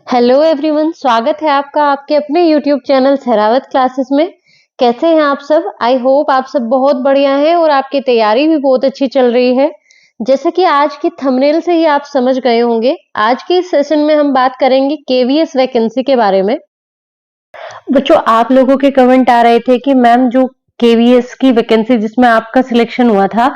Hello everyone, स्वागत है आपका आपके अपने यूट्यूब चैनल सहरावत क्लासेस में। कैसे हैं आप सब? आई होप आप सब बहुत बढ़िया हैं और आपकी तैयारी भी बहुत अच्छी चल रही है। जैसे कि आज की थंबनेल से ही आप समझ गए होंगे, आज के इस सेशन में हम बात करेंगे केवीएस वैकेंसी के बारे में। बच्चों, आप लोगों के कमेंट आ रहे थे कि मैम जो केवीएस की वैकेंसी जिसमें आपका सिलेक्शन हुआ था,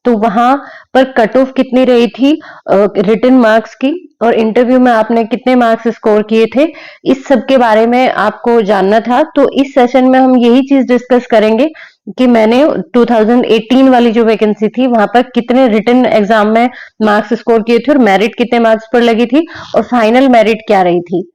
तो वहां पर कट ऑफ कितनी रही थी रिटन मार्क्स की, और इंटरव्यू में आपने कितने मार्क्स स्कोर किए थे, इस सब के बारे में आपको जानना था। तो इस सेशन में हम यही चीज डिस्कस करेंगे कि मैंने 2018 वाली जो वैकेंसी थी वहां पर कितने रिटन एग्जाम में मार्क्स स्कोर किए थे और मेरिट कितने मार्क्स पर लगी थी और फाइनल मेरिट क्या रही थी।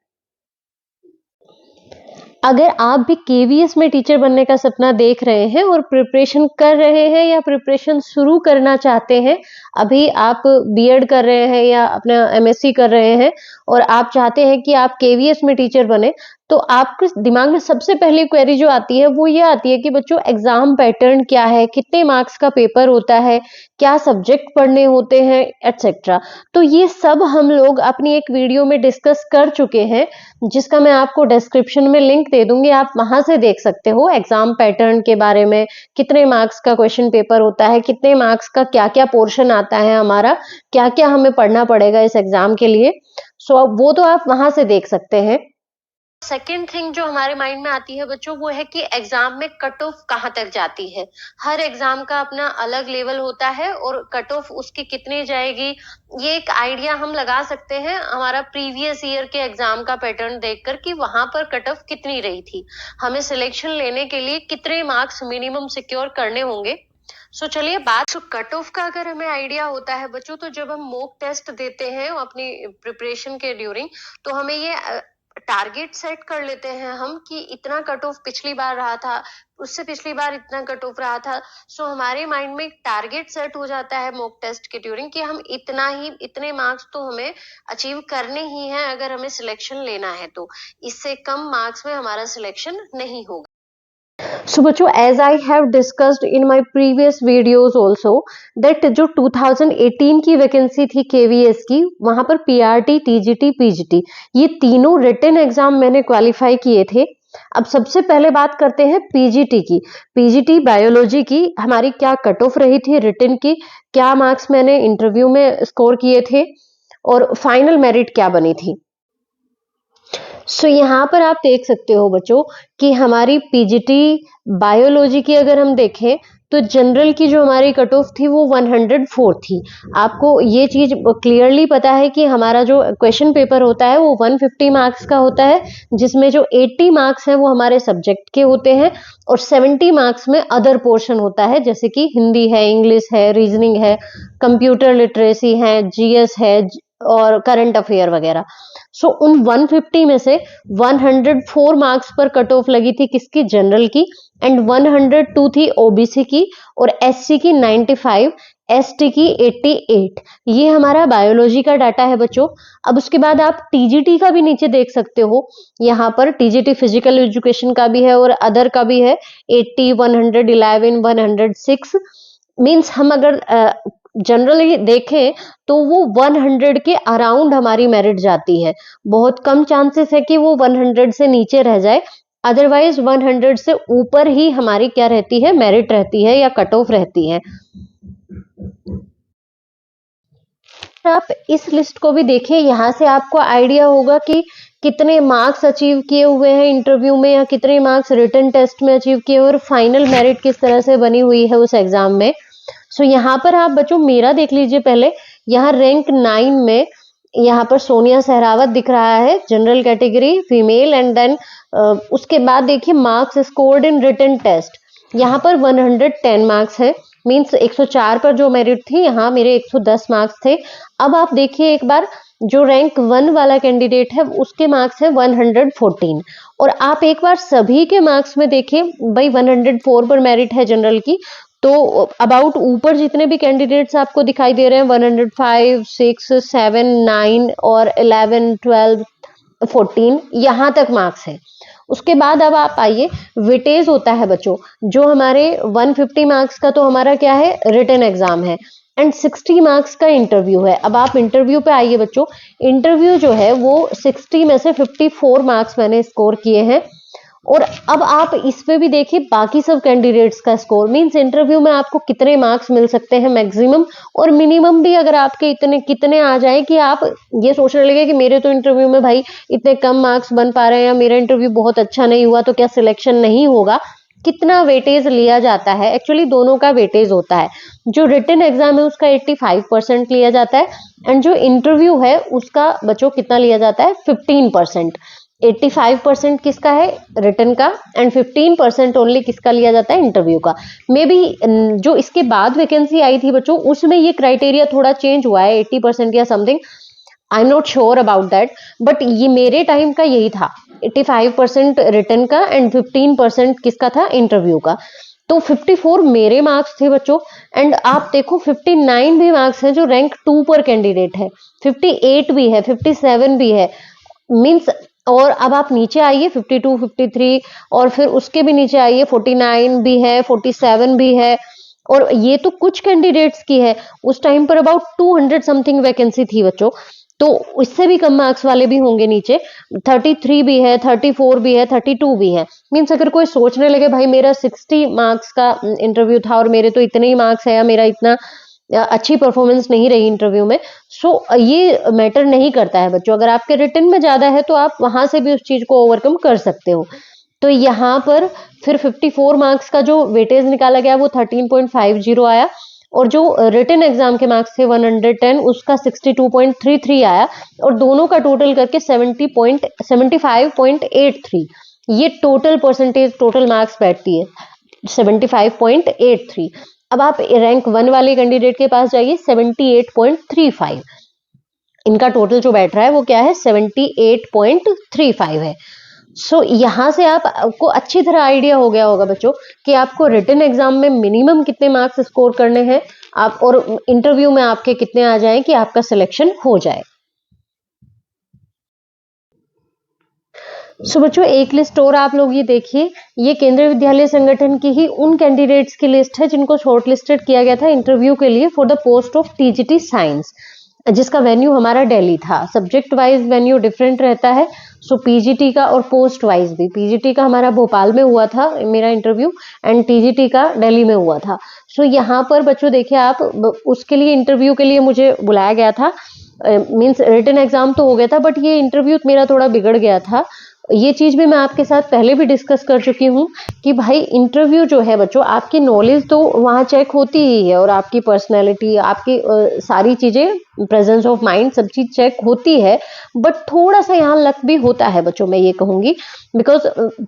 अगर आप भी केवीएस में टीचर बनने का सपना देख रहे हैं और प्रिपरेशन कर रहे हैं या प्रिपरेशन शुरू करना चाहते हैं, अभी आप बीएड कर रहे हैं या अपना एमएससी कर रहे हैं और आप चाहते हैं कि आप केवीएस में टीचर बने, तो आपके दिमाग में सबसे पहली क्वेरी जो आती है वो ये आती है कि बच्चों एग्जाम पैटर्न क्या है, कितने मार्क्स का पेपर होता है, क्या सब्जेक्ट पढ़ने होते हैं, एटसेट्रा। तो ये सब हम लोग अपनी एक वीडियो में डिस्कस कर चुके हैं, जिसका मैं आपको डिस्क्रिप्शन में लिंक दे दूंगी, आप वहां से देख सकते हो। एग्जाम पैटर्न के बारे में, कितने मार्क्स का क्वेश्चन पेपर होता है, कितने मार्क्स का क्या क्या पोर्शन आता है हमारा, क्या क्या हमें पढ़ना पड़ेगा इस एग्जाम के लिए। सो वो तो आप वहां से देख सकते हैं। सेकेंड थिंग जो हमारे माइंड में आती है बच्चों, वो है कि एग्जाम में कट ऑफ कहाँ तक जाती है। हर एग्जाम का अपना अलग लेवल होता है और कट ऑफ उसकी कितनी जाएगी, ये एक आइडिया हम लगा सकते हैं हमारा प्रीवियस ईयर के एग्जाम का पैटर्न देखकर कि वहां पर कट ऑफ कितनी रही थी, हमें सिलेक्शन लेने के लिए कितने मार्क्स मिनिमम सिक्योर करने होंगे। सो चलिए बात कट ऑफ का अगर हमें आइडिया होता है बच्चों, तो जब हम मॉक टेस्ट देते हैं अपनी प्रिपरेशन के ड्यूरिंग, तो हमें ये टारगेट सेट कर लेते हैं हम कि इतना कट ऑफ पिछली बार रहा था, उससे पिछली बार इतना कट ऑफ रहा था। सो हमारे माइंड में एक टारगेट सेट हो जाता है मॉक टेस्ट के ड्यूरिंग कि हम इतने मार्क्स तो हमें अचीव करने ही हैं अगर हमें सिलेक्शन लेना है, तो इससे कम मार्क्स में हमारा सिलेक्शन नहीं होगा। So बच्चों, as I have discussed in my previous videos also that जो 2018 की वैकेंसी थी केवीएस की, वहां पर पीआरटी, टीजीटी, पीजीटी ये तीनों रिटन एग्जाम मैंने क्वालिफाई किए थे। अब सबसे पहले बात करते हैं पीजीटी की। पीजीटी बायोलॉजी की हमारी क्या कट ऑफ रही थी रिटन की, क्या मार्क्स मैंने इंटरव्यू में स्कोर किए थे और फाइनल मेरिट क्या बनी थी। सो यहाँ पर आप देख सकते हो बच्चों कि हमारी पीजीटी बायोलॉजी की अगर हम देखें तो जनरल की जो हमारी कट ऑफ थी वो 104 थी। आपको ये चीज क्लियरली पता है कि हमारा जो क्वेश्चन पेपर होता है वो 150 मार्क्स का होता है, जिसमें जो 80 मार्क्स है वो हमारे सब्जेक्ट के होते हैं और 70 मार्क्स में अदर पोर्शन होता है, जैसे कि हिंदी है, इंग्लिश है, रीजनिंग है, कंप्यूटर लिटरेसी है, जीएस है और करंट अफेयर वगैरह। सो उन 150 में से 104 मार्क्स पर कट ऑफ लगी थी किसकी, जनरल की, एंड 102 थी ओबीसी की और एससी की 95, एसटी की 88। ये हमारा बायोलॉजी का डाटा है बच्चों। अब उसके बाद आप टीजीटी का भी नीचे देख सकते हो, यहाँ पर टीजीटी फिजिकल एजुकेशन का भी है और अदर का भी है। 80, 111, 106 मीन्स हम अगर जनरली देखें तो वो 100 के अराउंड हमारी मेरिट जाती है। बहुत कम चांसेस है कि वो 100 से नीचे रह जाए, अदरवाइज 100 से ऊपर ही हमारी क्या रहती है, मेरिट रहती है या कट ऑफ रहती है। आप इस लिस्ट को भी देखिए, यहाँ से आपको आइडिया होगा कि कितने मार्क्स अचीव किए हुए हैं इंटरव्यू में या कितने मार्क्स रिटन टेस्ट में अचीव किए और फाइनल मेरिट किस तरह से बनी हुई है उस एग्जाम में। सो यहाँ पर आप बच्चों मेरा देख लीजिए पहले, यहाँ रैंक 9 में यहाँ पर सोनिया सहरावत दिख रहा है, general category female, and then उसके बाद देखिए marks scored in written test, यहाँ पर 110 मार्क्स है, मीन्स 104 पर जो मेरिट थी यहाँ मेरे 110 मार्क्स थे। अब आप देखिए एक बार, जो रैंक 1 वाला कैंडिडेट है उसके मार्क्स है 114, और आप एक बार सभी के मार्क्स में देखिए भाई 104 पर मेरिट है जनरल की, तो अबाउट ऊपर जितने भी कैंडिडेट्स आपको दिखाई दे रहे हैं 105, 6, 7, 9 और 11, 12, 14 यहाँ तक मार्क्स है। उसके बाद अब आप आइए, वेटेज होता है बच्चों, जो हमारे 150 मार्क्स का तो हमारा क्या है, रिटन एग्जाम है, एंड 60 मार्क्स का इंटरव्यू है। अब आप इंटरव्यू पे आइए बच्चों, इंटरव्यू जो है वो 60 में से 54 मार्क्स मैंने स्कोर किए हैं। और अब आप इस पे भी देखिए बाकी सब कैंडिडेट्स का स्कोर, मींस इंटरव्यू में आपको कितने मार्क्स मिल सकते हैं मैक्सिमम और मिनिमम भी, अगर आपके इतने कितने आ जाए कि आप ये सोचने लगे कि मेरे तो इंटरव्यू में भाई इतने कम मार्क्स बन पा रहे हैं या मेरा इंटरव्यू बहुत अच्छा नहीं हुआ तो क्या सिलेक्शन नहीं होगा। कितना वेटेज लिया जाता है, एक्चुअली दोनों का वेटेज होता है। जो रिटन एग्जाम है उसका 85% लिया जाता है एंड जो इंटरव्यू है उसका बच्चों कितना लिया जाता है, 15%। 85% किसका है, रिटन का, एंड 15% ओनली किसका लिया जाता है, इंटरव्यू का। मे बी जो इसके बाद वैकेंसी आई थी बच्चों उसमें ये क्राइटेरिया थोड़ा चेंज हुआ है, 80% या something, I am not sure about that, but ये मेरे टाइम का यही था, 85% रिटन का एंड 15% किसका था, इंटरव्यू का। तो 54 मेरे मार्क्स थे बच्चों एंड आप देखो 59 भी मार्क्स हैं जो रैंक 2 पर कैंडिडेट है, 58 भी है, 57 भी है, मींस। और अब आप नीचे आइए 52, 53 और फिर उसके भी नीचे आइए 49 भी है, 47 भी है। और ये तो कुछ कैंडिडेट्स की है, उस टाइम पर अबाउट 200 समथिंग वैकेंसी थी बच्चों, तो इससे भी कम मार्क्स वाले भी होंगे नीचे, 33 भी है, 34 भी है, 32 भी है। मीन्स अगर कोई सोचने लगे भाई मेरा 60 मार्क्स का इंटरव्यू था और मेरे तो इतने ही मार्क्स है या मेरा इतना अच्छी परफॉर्मेंस नहीं रही इंटरव्यू में, सो ये मैटर नहीं करता है बच्चों। अगर आपके रिटन में ज्यादा है तो आप वहां से भी उस चीज को ओवरकम कर सकते हो। तो यहाँ पर फिर 54 मार्क्स का जो वेटेज निकाला गया वो 13.50 आया और जो रिटन एग्जाम के मार्क्स थे 110 उसका 62.33 आया और दोनों का टोटल करके 75.83, ये टोटल परसेंटेज, टोटल मार्क्स बैठती है 75.83। अब आप रैंक 1 वाले कैंडिडेट के पास जाइए, 78.35, इनका टोटल जो बैठ रहा है वो क्या है, 78.35 है। सो यहाँ से आपको अच्छी तरह आइडिया हो गया होगा बच्चों कि आपको रिटन एग्जाम में मिनिमम कितने मार्क्स स्कोर करने हैं आप, और इंटरव्यू में आपके कितने आ जाएं कि आपका सिलेक्शन हो जाए। सो बच्चों एक लिस्ट और आप लोग ये देखिए, ये केंद्रीय विद्यालय संगठन की ही उन कैंडिडेट्स की लिस्ट है जिनको शॉर्ट लिस्टेड किया गया था इंटरव्यू के लिए for the post of TGT science, जिसका वेन्यू हमारा दिल्ली था। सब्जेक्ट वाइज वेन्यू डिफरेंट रहता है, सो पीजीटी का और पोस्ट वाइज भी, पीजीटी का हमारा भोपाल में हुआ था मेरा इंटरव्यू एंड टीजीटी का दिल्ली में हुआ था। सो यहाँ पर बच्चों देखिए आप, उसके लिए इंटरव्यू के लिए मुझे बुलाया गया था, मीन्स रिटन एग्जाम तो हो गया था बट ये इंटरव्यू मेरा थोड़ा बिगड़ गया था। ये चीज भी मैं आपके साथ पहले भी डिस्कस कर चुकी हूँ कि भाई इंटरव्यू जो है बच्चों, आपकी नॉलेज तो वहाँ चेक होती ही है और आपकी पर्सनैलिटी, आपकी सारी चीजें, प्रेजेंस ऑफ माइंड, सब चीज चेक होती है, बट थोड़ा सा यहाँ लक भी होता है बच्चों, मैं ये कहूंगी। बिकॉज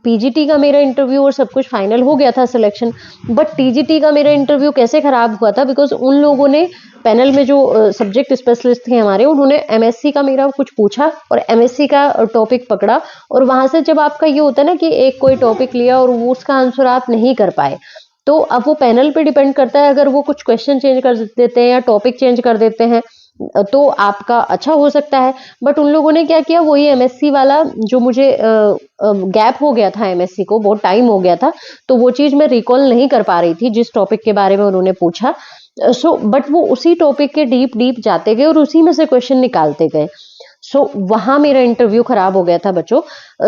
पीजीटी का मेरा इंटरव्यू और सब कुछ फाइनल हो गया था सिलेक्शन, बट टीजीटी का मेरा इंटरव्यू कैसे खराब हुआ था, बिकॉज उन लोगों ने पैनल में जो सब्जेक्ट स्पेशलिस्ट थे हमारे, उन्होंने एमएससी का मेरा कुछ पूछा और एमएससी का टॉपिक पकड़ा, और वहां से जब आपका ये होता है ना कि एक कोई टॉपिक लिया और वो उसका आंसर आप नहीं कर पाए, तो अब वो पैनल पे डिपेंड करता है, अगर वो कुछ क्वेश्चन चेंज कर देते हैं या टॉपिक चेंज कर देते हैं तो आपका अच्छा हो सकता है। बट उन लोगों ने क्या किया, वही एमएससी वाला जो मुझे गैप हो गया था, एमएससी को बहुत टाइम हो गया था, तो वो चीज मैं रिकॉल नहीं कर पा रही थी जिस टॉपिक के बारे में उन्होंने पूछा। बट वो उसी टॉपिक के डीप डीप जाते गए और उसी में से क्वेश्चन निकालते गए। वहां मेरा इंटरव्यू खराब हो गया था बच्चों।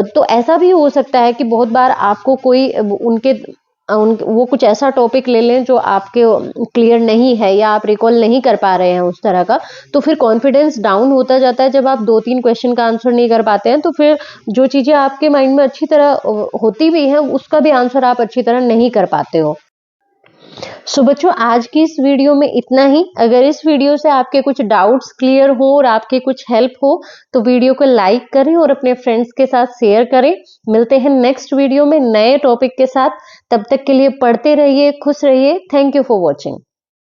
तो ऐसा भी हो सकता है कि बहुत बार आपको कोई वो कुछ ऐसा टॉपिक ले लें जो आपके क्लियर नहीं है या आप रिकॉल नहीं कर पा रहे हैं उस तरह का, तो फिर कॉन्फिडेंस डाउन होता जाता है। जब आप 2-3 क्वेश्चन का आंसर नहीं कर पाते हैं तो फिर जो चीजें आपके माइंड में अच्छी तरह होती भी हैं उसका भी आंसर आप अच्छी तरह नहीं कर पाते हो। सो बच्चों आज की इस वीडियो में इतना ही। अगर इस वीडियो से आपके कुछ डाउट्स क्लियर हो और आपके कुछ हेल्प हो तो वीडियो को लाइक करें और अपने फ्रेंड्स के साथ शेयर करें। मिलते हैं नेक्स्ट वीडियो में नए टॉपिक के साथ, तब तक के लिए पढ़ते रहिए, खुश रहिए। Thank you for watching.